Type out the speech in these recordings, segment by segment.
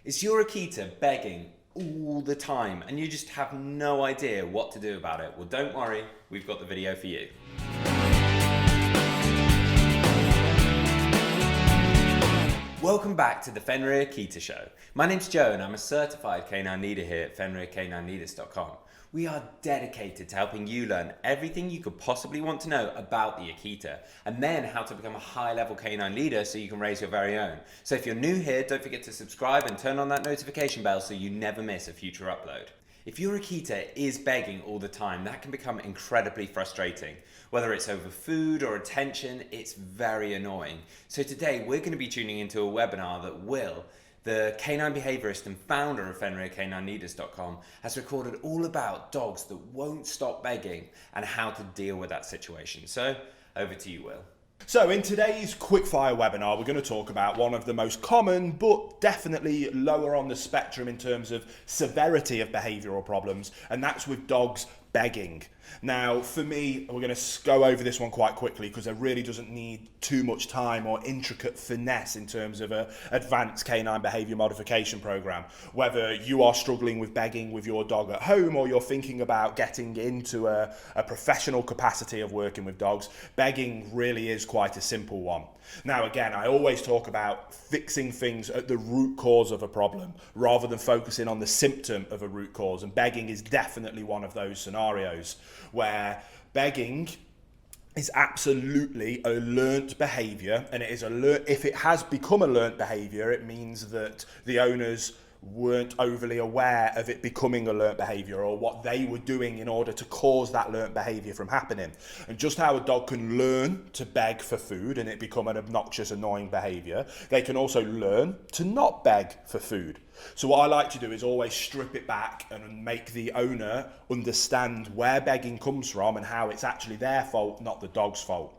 Is your Akita begging all the time and you just have no idea what to do about it? Well, don't worry, we've got the video for you. Welcome back to the Fenrir Akita Show. My name's Joe and I'm a certified canine leader here at FenrirCanineLeaders.com. We are dedicated to helping you learn everything you could possibly want to know about the Akita and then how to become a high-level canine leader so you can raise your very own. So if you're new here, don't forget to subscribe and turn on that notification bell so you never miss a future upload. If your Akita is begging all the time, that can become incredibly frustrating. Whether it's over food or attention, it's very annoying. So today we're going to be tuning into a webinar that Will, the canine behaviorist and founder of FenrirCanineLeaders.com, has recorded all about dogs that won't stop begging and how to deal with that situation. So over to you, Will. So in today's quickfire webinar, we're going to talk about one of the most common, but definitely lower on the spectrum in terms of severity of behavioural problems, and that's with dogs begging. Now, for me, we're going to go over this one quite quickly because it really doesn't need too much time or intricate finesse in terms of an advanced canine behaviour modification program. Whether you are struggling with begging with your dog at home or you're thinking about getting into a professional capacity of working with dogs, begging really is quite a simple one. Now, again, I always talk about fixing things at the root cause of a problem rather than focusing on the symptom of a root cause, and begging is definitely one of those scenarios where begging is absolutely a learnt behaviour, and it is if it has become a learnt behaviour, it means that the owners weren't overly aware of it becoming a learnt behaviour or what they were doing in order to cause that learnt behaviour from happening. And just how a dog can learn to beg for food and it become an obnoxious, annoying behaviour, they can also learn to not beg for food. So what I like to do is always strip it back and make the owner understand where begging comes from and how it's actually their fault, not the dog's fault.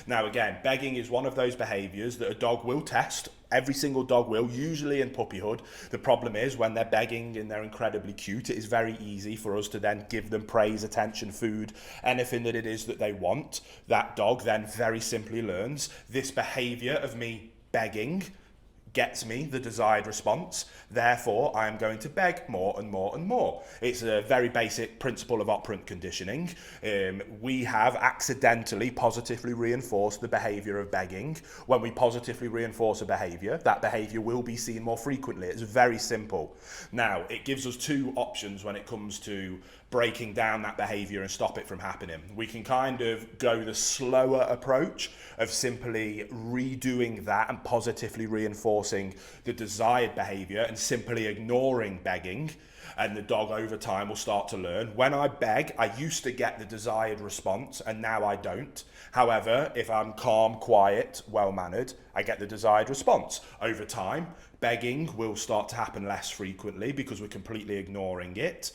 Now again, begging is one of those behaviours that a dog will test. Every single dog will, usually in puppyhood. The problem is when they're begging and they're incredibly cute, it is very easy for us to then give them praise, attention, food, anything that it is that they want. That dog then very simply learns this behaviour of me begging gets me the desired response, therefore I am going to beg more and more and more. It's a very basic principle of operant conditioning. We have accidentally positively reinforced the behaviour of begging. When we positively reinforce a behaviour, that behaviour will be seen more frequently. It's very simple. Now, it gives us two options when it comes to breaking down that behaviour and stop it from happening. We can kind of go the slower approach of simply redoing that and positively reinforcing the desired behaviour and simply ignoring begging, and the dog over time will start to learn. When I beg, I used to get the desired response and now I don't. However, if I'm calm, quiet, well-mannered, I get the desired response. Over time, begging will start to happen less frequently because we're completely ignoring it,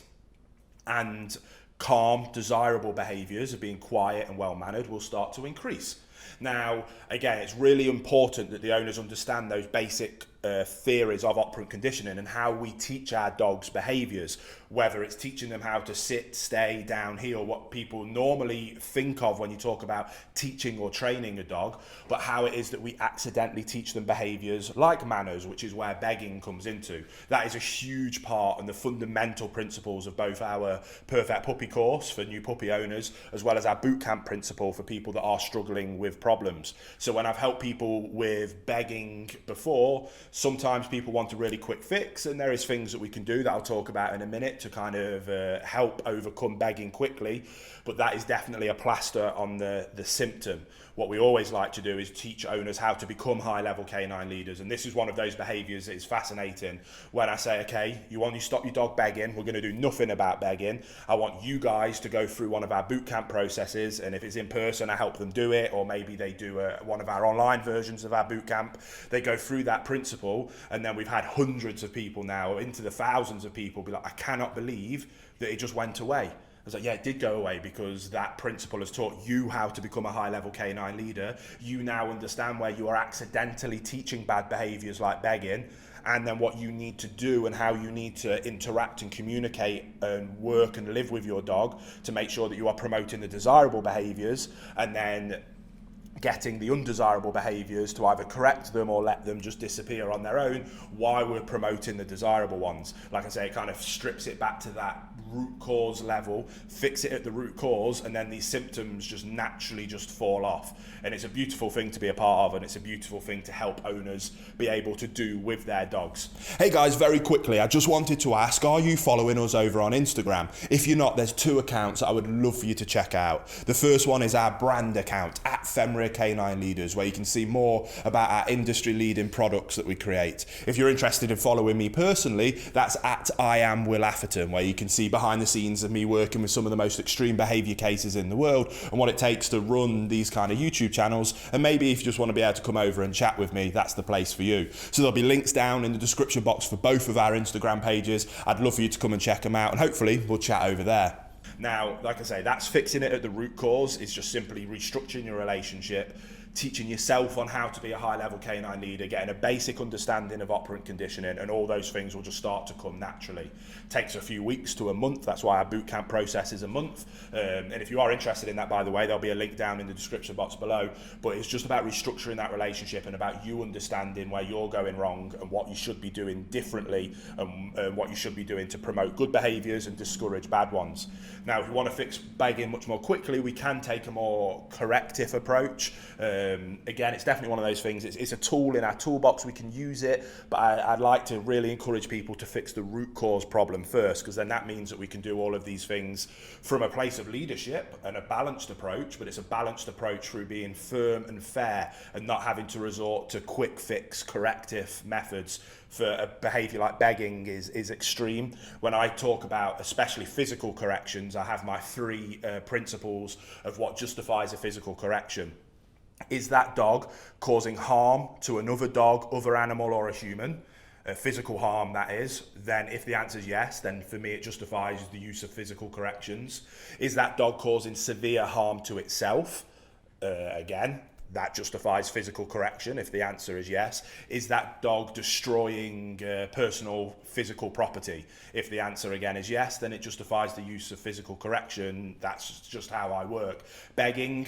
and calm, desirable behaviours of being quiet and well-mannered will start to increase. Now, again, it's really important that the owners understand those basic theories of operant conditioning and how we teach our dogs behaviours, whether it's teaching them how to sit, stay, down, heel, what people normally think of when you talk about teaching or training a dog, but how it is that we accidentally teach them behaviours like manners, which is where begging comes into. That is a huge part and the fundamental principles of both our Perfect Puppy course for new puppy owners, as well as our bootcamp principle for people that are struggling with problems. So when I've helped people with begging before, sometimes people want a really quick fix, and there is things that we can do that I'll talk about in a minute to kind of help overcome begging quickly, but that is definitely a plaster on the symptom. What we always like to do is teach owners how to become high-level canine leaders, and this is one of those behaviours that is fascinating. When I say, okay, you want to stop your dog begging, we're going to do nothing about begging. I want you guys to go through one of our bootcamp processes, and if it's in person, I help them do it, or maybe they do one of our online versions of our bootcamp. They go through that principle, and then we've had hundreds of people now, into the thousands of people, be like, I cannot believe that it just went away. I was like, yeah, it did go away because that principle has taught you how to become a high-level canine leader. You now understand where you are accidentally teaching bad behaviours like begging, and then what you need to do and how you need to interact and communicate and work and live with your dog to make sure that you are promoting the desirable behaviours, and then getting the undesirable behaviours to either correct them or let them just disappear on their own while we're promoting the desirable ones. Like I say, it kind of strips it back to that root cause level, fix it at the root cause, and then these symptoms just naturally just fall off. And it's a beautiful thing to be a part of, and it's a beautiful thing to help owners be able to do with their dogs. Hey guys, very quickly, I just wanted to ask, are you following us over on Instagram? If you're not, there's 2 accounts that I would love for you to check out. The first one is our brand account at Fenrir Canine Leaders, where you can see more about our industry leading products that we create. If you're interested in following me personally, that's at I am Will Atherton, where you can see behind the scenes of me working with some of the most extreme behaviour cases in the world and what it takes to run these kind of YouTube channels. And maybe if you just want to be able to come over and chat with me, that's the place for you. So there'll be links down in the description box for both of our Instagram pages. I'd love for you to come and check them out, and hopefully we'll chat over there. Now, like I say, that's fixing it at the root cause. It's just simply restructuring your relationship, teaching yourself on how to be a high-level canine leader, getting a basic understanding of operant conditioning, and all those things will just start to come naturally. Takes a few weeks to a month. That's why our bootcamp process is a month. And if you are interested in that, by the way, there'll be a link down in the description box below. But it's just about restructuring that relationship and about you understanding where you're going wrong and what you should be doing differently, and what you should be doing to promote good behaviours and discourage bad ones. Now, if you want to fix begging much more quickly, we can take a more corrective approach. Again, it's definitely one of those things. It's a tool in our toolbox. We can use it, but I'd like to really encourage people to fix the root cause problem first, because then that means that we can do all of these things from a place of leadership and a balanced approach. But it's a balanced approach through being firm and fair and not having to resort to quick fix corrective methods. For a behaviour like begging is extreme. When I talk about especially physical corrections, I have my 3 principles of what justifies a physical correction. Is that dog causing harm to another dog, other animal, or a human? Physical harm, that is. Then if the answer is yes, then for me it justifies the use of physical corrections. Is that dog causing severe harm to itself? Again, that justifies physical correction if the answer is yes. Is that dog destroying personal physical property? If the answer again is yes, then it justifies the use of physical correction. That's just how I work. Begging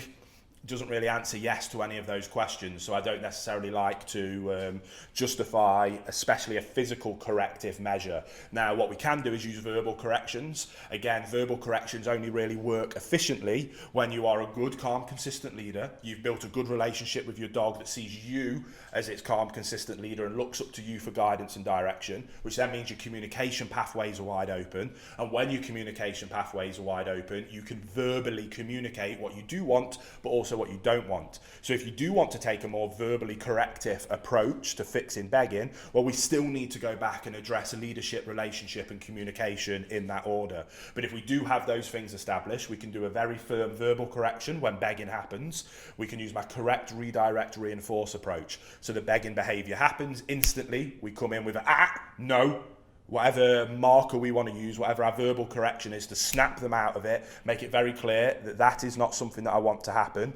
doesn't really answer yes to any of those questions, so I don't necessarily like to justify especially a physical corrective measure. Now, what we can do is use verbal corrections. Again, verbal corrections only really work efficiently when you are a good, calm, consistent leader. You've built a good relationship with your dog that sees you as its calm, consistent leader and looks up to you for guidance and direction, which then means your communication pathways are wide open. And when your communication pathways are wide open, you can verbally communicate what you do want, but also what you don't want. So if you do want to take a more verbally corrective approach to fixing begging, well, we still need to go back and address leadership, relationship and communication in that order. But if we do have those things established, we can do a very firm verbal correction when begging happens. We can use my correct, redirect, reinforce approach. So the begging behavior happens instantly. We come in with a no, whatever marker we want to use, whatever our verbal correction is, to snap them out of it, make it very clear that that is not something that I want to happen.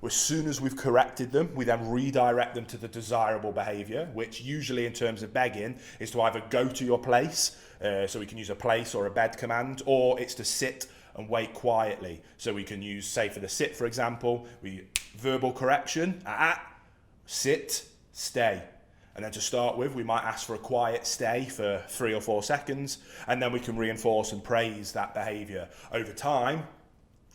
As soon as we've corrected them, we then redirect them to the desirable behavior, which usually in terms of begging is to either go to your place, so we can use a place or a bed command, or it's to sit and wait quietly. So we can use, say for the sit, for example, verbal correction, sit, stay. And then to start with, we might ask for a quiet stay for 3 or 4 seconds, and then we can reinforce and praise that behavior. Over time,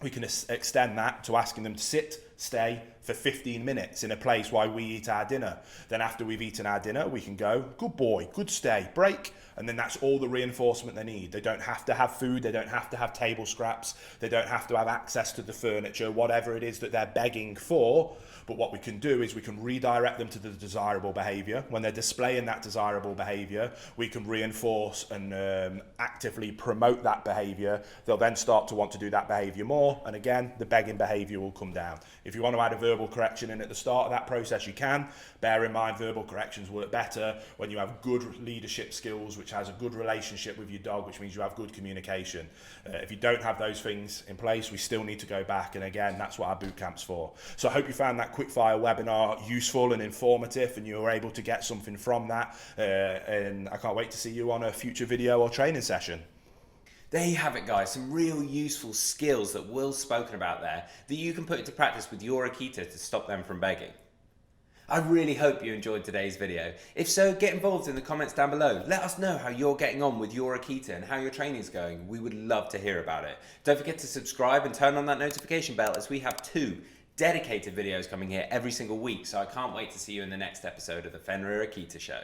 we can extend that to asking them to sit, stay for 15 minutes in a place while we eat our dinner. Then after we've eaten our dinner, we can go, good boy, good stay, break. And then that's all the reinforcement they need. They don't have to have food. They don't have to have table scraps. They don't have to have access to the furniture, whatever it is that they're begging for. But what we can do is we can redirect them to the desirable behavior. When they're displaying that desirable behavior, we can reinforce and actively promote that behavior. They'll then start to want to do that behavior more. And again, the begging behavior will come down. If you want to add a verbal correction in at the start of that process, you can. Bear in mind, verbal corrections work better when you have good leadership skills, which has a good relationship with your dog, which means you have good communication. If you don't have those things in place, we still need to go back. And again, that's what our boot camp's for. So I hope you found that quickfire webinar useful and informative, and you were able to get something from that. And I can't wait to see you on a future video or training session. There you have it, guys. Some real useful skills that Will's spoken about there that you can put into practice with your Akita to stop them from begging. I really hope you enjoyed today's video. If so, get involved in the comments down below. Let us know how you're getting on with your Akita and how your training's going. We would love to hear about it. Don't forget to subscribe and turn on that notification bell, as we have 2 dedicated videos coming here every single week, so I can't wait to see you in the next episode of the Fenrir Akita Show.